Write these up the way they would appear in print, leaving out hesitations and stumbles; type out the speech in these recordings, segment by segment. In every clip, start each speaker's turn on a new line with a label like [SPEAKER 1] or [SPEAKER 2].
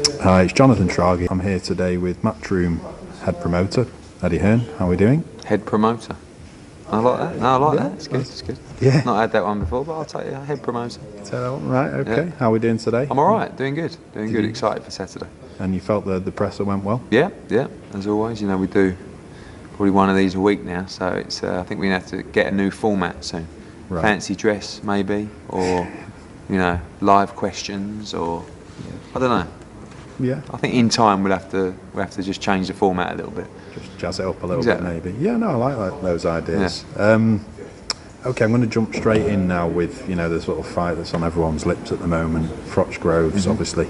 [SPEAKER 1] Hi, it's Jonathan Traghi. I'm here today with Matchroom head promoter, Eddie Hearn. How are we doing?
[SPEAKER 2] Head promoter. I like that. No, I like that. It's good. It's good.
[SPEAKER 1] Yeah.
[SPEAKER 2] Not had that one before, but I'll take it. Head promoter.
[SPEAKER 1] Say that one, right? Okay. Yeah. How are we doing today?
[SPEAKER 2] I'm all right. Doing good. Doing good. Excited for Saturday.
[SPEAKER 1] And you felt the presser went well?
[SPEAKER 2] Yeah. Yeah. As always, you know, we do probably one of these a week now, so it's. I think we have to get a new format soon. Right. Fancy dress, maybe, or you know, live questions, or I don't know.
[SPEAKER 1] Yeah.
[SPEAKER 2] I think in time we'll have to just change the format a little bit.
[SPEAKER 1] Just jazz it up a little bit, maybe. Yeah, no, I like those ideas. Yeah. Okay, I'm going to jump straight in now with the sort of fight that's on everyone's lips at the moment, Froch Groves, obviously.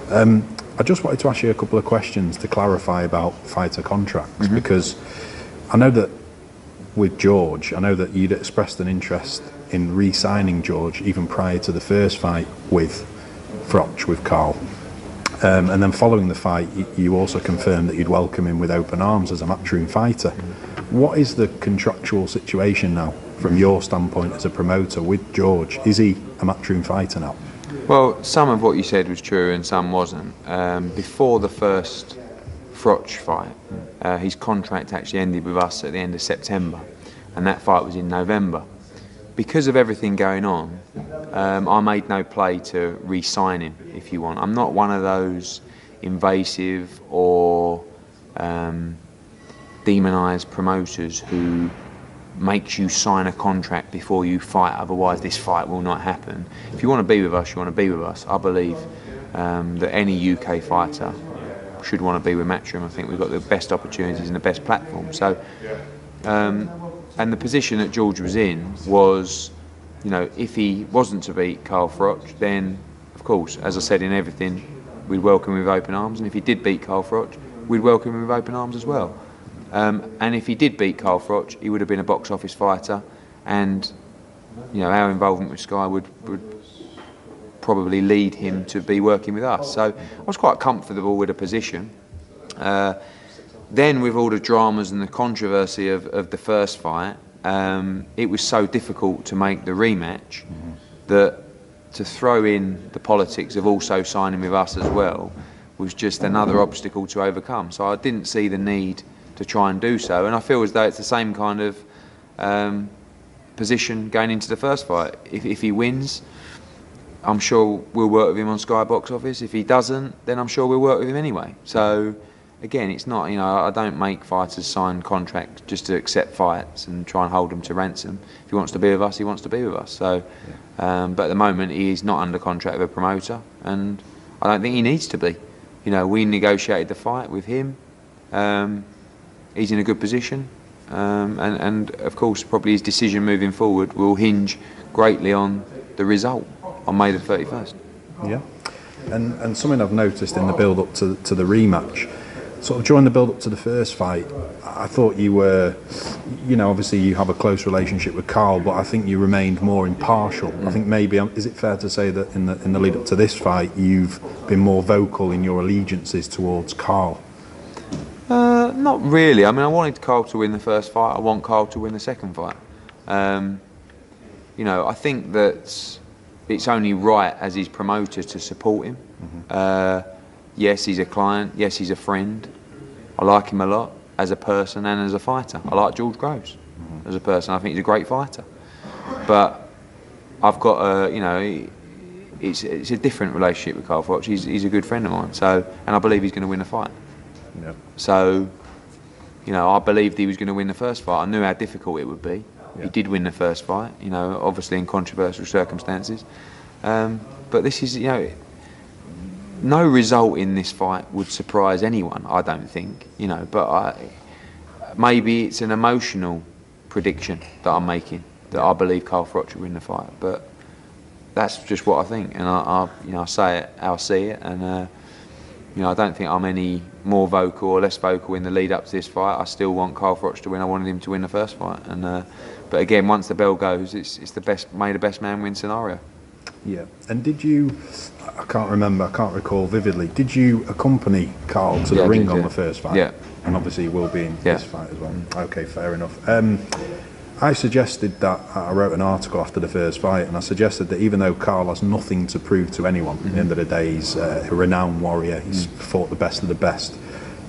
[SPEAKER 1] I just wanted to ask you a couple of questions to clarify about fighter contracts, because I know that with George, I know that you'd expressed an interest in re-signing George even prior to the first fight with Froch, with Carl. And then following the fight, you also confirmed that you'd welcome him with open arms as a Matchroom fighter. What is the contractual situation now, from your standpoint as a promoter, with George? Is he a Matchroom fighter now?
[SPEAKER 2] Well, some of what you said was true and some wasn't. Before the first Froch fight, his contract actually ended with us at the end of September, and that fight was in November. Because of everything going on, I made no play to re-sign him, if you want. I'm not one of those invasive or demonised promoters who makes you sign a contract before you fight, otherwise this fight will not happen. If you want to be with us, you want to be with us. I believe that any UK fighter should want to be with Matchroom. I think we've got the best opportunities and the best platform. So, and the position that George was in was, if he wasn't to beat Carl Froch, then, of course, as I said in everything, we'd welcome him with open arms. And if he did beat Carl Froch, we'd welcome him with open arms as well. And if he did beat Carl Froch, he would have been a box office fighter. And, our involvement with Sky would probably lead him to be working with us. So I was quite comfortable with the position. Then with all the dramas and the controversy of the first fight, it was so difficult to make the rematch that to throw in the politics of also signing with us as well was just another obstacle to overcome. So I didn't see the need to try and do so, and I feel as though it's the same kind of position going into the first fight. If he wins, I'm sure we'll work with him on Sky Box Office. If he doesn't, then I'm sure we'll work with him anyway. So again, it's not, I don't make fighters sign contracts just to accept fights and try and hold them to ransom. If he wants to be with us, he wants to be with us. So, but at the moment, he is not under contract with a promoter, and I don't think he needs to be. We negotiated the fight with him. He's in a good position, and of course, probably his decision moving forward will hinge greatly on the result on May the 31st.
[SPEAKER 1] Yeah, and something I've noticed in the build-up to the rematch, sort of during the build-up to the first fight, I thought you were, obviously you have a close relationship with Carl, but I think you remained more impartial. I think maybe, is it fair to say that in the lead-up to this fight, you've been more vocal in your allegiances towards Carl?
[SPEAKER 2] Not really. I mean, I wanted Carl to win the first fight. I want Carl to win the second fight. I think that it's only right as his promoter to support him. Yes, he's a client. Yes, he's a friend. I like him a lot as a person and as a fighter. I like George Groves as a person. I think he's a great fighter. But I've got it's a different relationship with Carl Froch. He's a good friend of mine. So, and I believe he's going to win the fight. Yeah. So, I believed he was going to win the first fight. I knew how difficult it would be. Yeah. He did win the first fight, obviously in controversial circumstances. But this is, no result in this fight would surprise anyone, I don't think, but maybe it's an emotional prediction that I'm making, that I believe Carl Froch will win the fight. But that's just what I think, and I say it, I'll see it, and I don't think I'm any more vocal or less vocal in the lead up to this fight. I still want Carl Froch to win. I wanted him to win the first fight, and but again, once the bell goes, it's the best, may the best man win scenario.
[SPEAKER 1] Yeah, and did you? I can't recall vividly. Did you accompany Carl to the ring on the first fight?
[SPEAKER 2] Yeah,
[SPEAKER 1] and obviously he will be in this fight as well. Okay, fair enough. I suggested that, I wrote an article after the first fight, and I suggested that even though Carl has nothing to prove to anyone, at the end of the day, he's a renowned warrior, he's fought the best of the best,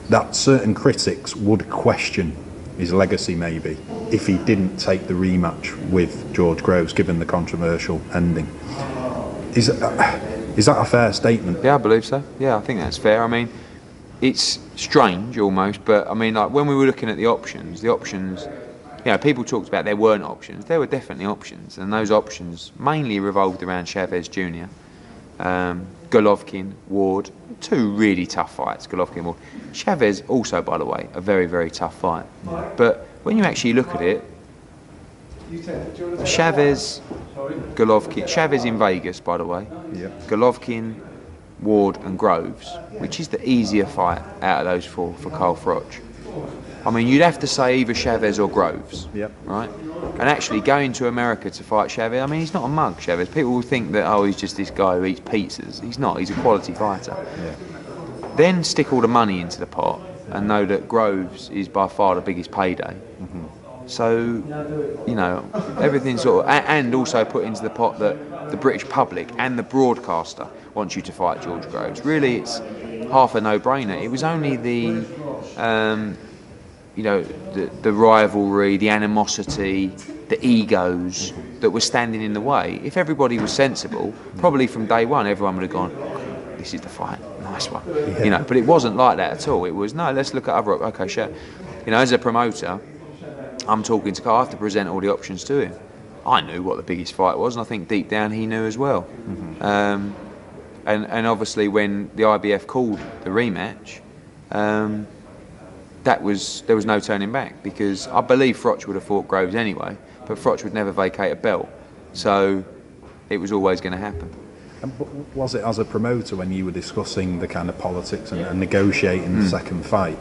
[SPEAKER 1] that certain critics would question his legacy maybe if he didn't take the rematch with George Groves, given the controversial ending. Is that a fair statement?
[SPEAKER 2] Yeah, I believe so. Yeah, I think that's fair. I mean, it's strange almost, but I mean, like when we were looking at the options, you know, people talked about there weren't options. There were definitely options, and those options mainly revolved around Chavez Jr., Golovkin, Ward. Two really tough fights, Golovkin and Ward. Chavez also, by the way, a very, very tough fight. But when you actually look at it, Chavez, Golovkin, Chavez in Vegas, by the way, Golovkin, Ward and Groves, which is the easier fight out of those four for Carl Froch. I mean, you'd have to say either Chavez or Groves, right? And actually going to America to fight Chavez, I mean, he's not a mug, Chavez. People will think that, oh, he's just this guy who eats pizzas. He's not, he's a quality fighter. Then stick all the money into the pot and know that Groves is by far the biggest payday. So, you know, everything sort of, and also put into the pot that the British public and the broadcaster wants you to fight George Groves. Really, it's half a no-brainer. It was only the, you know, the rivalry, the animosity, the egos that were standing in the way. If everybody was sensible, probably from day one, everyone would have gone, this is the fight, nice one. You know, but it wasn't like that at all. It was, no, let's look at other, okay, sure. You know, as a promoter, I'm talking to Carl, I have to present all the options to him. I knew what the biggest fight was, and I think deep down he knew as well. And obviously when the IBF called the rematch, there was no turning back, because I believe Froch would have fought Groves anyway, but Froch would never vacate a belt, so it was always going to happen.
[SPEAKER 1] And was it as a promoter, when you were discussing the kind of politics and negotiating the second fight,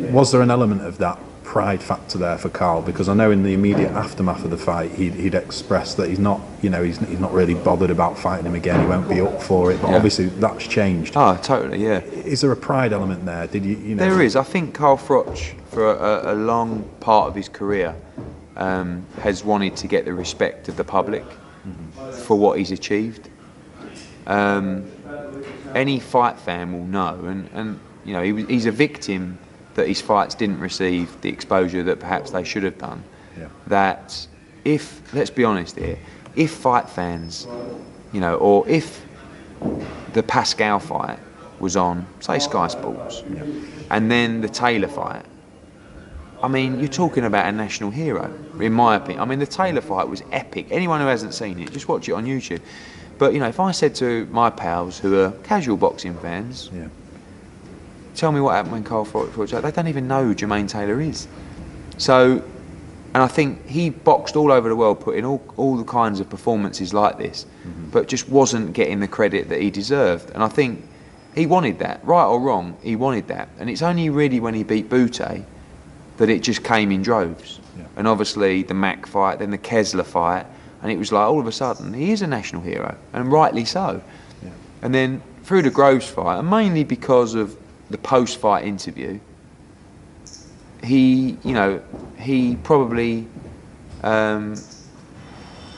[SPEAKER 1] was there an element of that pride factor there for Carl? Because I know in the immediate aftermath of the fight, he'd expressed that he's not, you know, he's not really bothered about fighting him again. He won't be up for it. But obviously that's changed.
[SPEAKER 2] Oh, totally, yeah.
[SPEAKER 1] Is there a pride element there? Did you know?
[SPEAKER 2] There is. I think Carl Froch, for a long part of his career, has wanted to get the respect of the public for what he's achieved. Any fight fan will know, and you know, he's a victim that his fights didn't receive the exposure that perhaps they should have done. That if, let's be honest here, if fight fans, you know, or if the Pascal fight was on, say, Sky Sports, and then the Taylor fight, I mean, you're talking about a national hero, in my opinion. I mean, the Taylor fight was epic. Anyone who hasn't seen it, just watch it on YouTube. But, you know, if I said to my pals who are casual boxing fans, tell me what happened when Carl Froch, they don't even know who Jermaine Taylor is. So, and I think he boxed all over the world, putting all the kinds of performances like this, but just wasn't getting the credit that he deserved. And I think he wanted that, right or wrong, he wanted that. And it's only really when he beat Boutte that it just came in droves. And obviously the Mack fight, then the Kessler fight, and it was like all of a sudden he is a national hero, and rightly so. And then through the Groves fight, and mainly because of the post-fight interview, he, you know, he probably, well,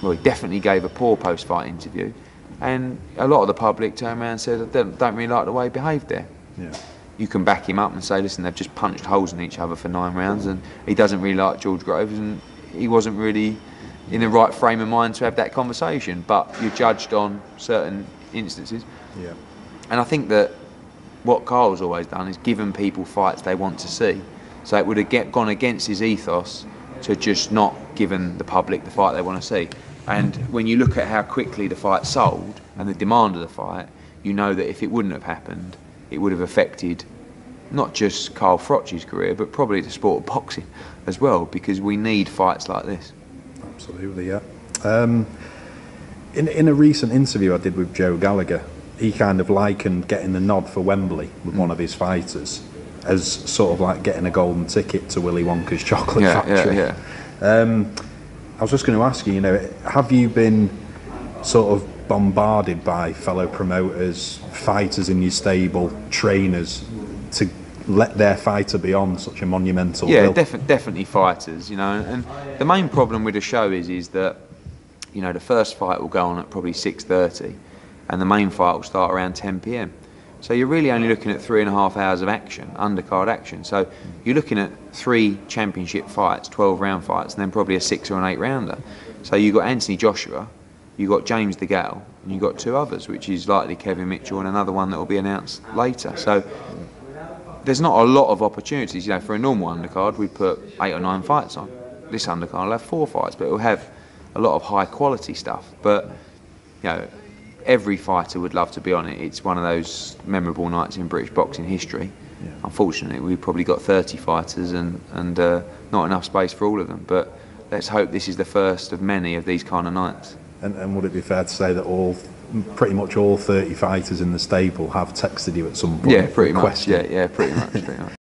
[SPEAKER 2] he definitely gave a poor post-fight interview, and a lot of the public turned around and said, I don't really like the way he behaved there. You can back him up and say, listen, they've just punched holes in each other for 9 rounds, and he doesn't really like George Groves, and he wasn't really in the right frame of mind to have that conversation, but you're judged on certain instances. And I think that what Carl's always done is given people fights they want to see. So it would have gone against his ethos to just not given the public the fight they want to see. And when you look at how quickly the fight sold and the demand of the fight, you know that if it wouldn't have happened, it would have affected not just Carl Froch's career, but probably the sport of boxing as well, because we need fights like this.
[SPEAKER 1] Absolutely, yeah. In a recent interview I did with Joe Gallagher, he kind of likened getting the nod for Wembley with one of his fighters as sort of like getting a golden ticket to Willy Wonka's chocolate factory. I was just going to ask you, you know, have you been sort of bombarded by fellow promoters, fighters in your stable, trainers, to let their fighter be on such a monumental bill.
[SPEAKER 2] Definitely fighters, you know. And the main problem with the show is that, you know, the first fight will go on at probably 6:30, and the main fight will start around 10 p.m. So you're really only looking at 3.5 hours of action, undercard action. So you're looking at 3 championship fights, 12-round fights, and then probably a 6 or an 8-rounder. So you've got Anthony Joshua, you've got James DeGale, and you've got 2 others, which is likely Kevin Mitchell and another one that will be announced later. So there's not a lot of opportunities. You know, for a normal undercard, we'd put 8 or 9 fights on. This undercard will have 4 fights, but it will have a lot of high quality stuff. But, you know, every fighter would love to be on it. It's one of those memorable nights in British boxing history. Yeah. Unfortunately, we've probably got 30 fighters and not enough space for all of them. But let's hope this is the first of many of these kind of nights.
[SPEAKER 1] And would it be fair to say that pretty much all 30 fighters in the stable have texted you at some point?
[SPEAKER 2] Yeah, pretty much. Yeah, pretty much.